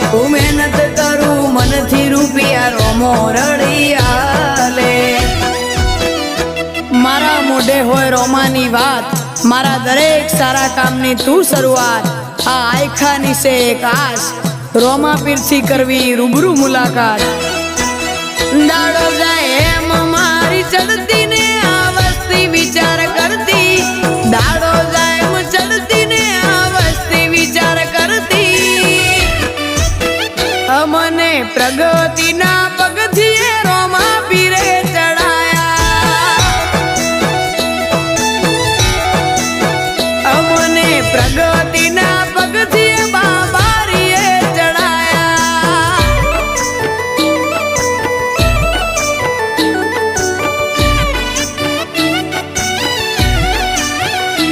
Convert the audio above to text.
હું મહેનત કરું મનથી રૂપિયા રોમો રડી આલે મારા મોઢે હોય રોમાની વાત મારા દરેક સારા કામની તું શરૂઆત આ આયખાની સે એક આશ રોમા પીરથી કરવી રૂબરૂ મુલાકાત દાડો જાય એમ મારી ચડતી ને આ વસ્તી વિચાર કરતી